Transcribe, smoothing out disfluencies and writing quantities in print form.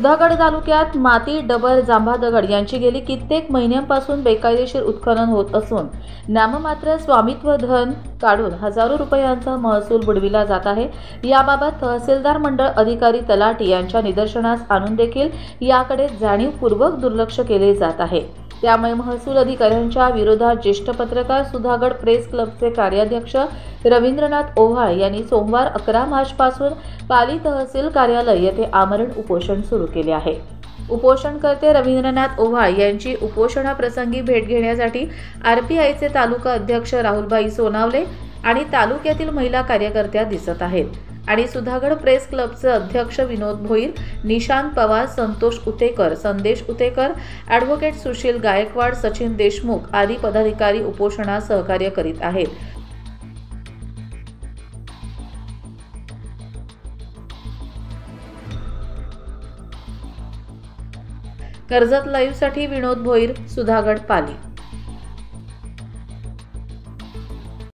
सुधागड तालुक्यात माती, डबर, जांभा दगड यांची गेली कित्येक महिन्यांपासून बेकायदेशीर उत्खनन होत असून नाममात्र स्वामित्व धन काढून हजारो रुपयांचा महसूल बुडविला जात आहे। याबाबत तहसीलदार मंडळ अधिकारी तलाठी यांच्या निदर्शनास आणून देखील याकडे जाणीवपूर्वक दुर्लक्ष केले जात आहे। त्यामुळे महसूल अधिकाऱ्यांच्या विरोधात ज्येष्ठ पत्रकार सुधागड प्रेस क्लबचे कार्याध्यक्ष रवींद्रनाथ ओव्हाळ यांनी सोमवार 11 मार्चपासून पाली तहसील कार्यालय येथे आमरण उपोषण सुरू केले आहे। उपोषणकर्ते रवींद्रनाथ ओव्हाळ यांची उपोषणाप्रसंगी भेट घेण्यासाठी आरपीआयचे तालुका अध्यक्ष राहुलभाई सोनावले आणि तालुक्यातील महिला कार्यकर्त्या दिसत आहेत आणि सुधागड प्रेस क्लबचे अध्यक्ष विनोद भोईर, निशांत पवार, संतोष उतेकर, संदेश उतेकर, ॲडव्होकेट सुशील गायकवाड, सचिन देशमुख आदी पदाधिकारी उपोषणास सहकार्य करीत आहेत। कर्जत लाईव्हसाठी विनोद भोईर, सुधागड, पाली।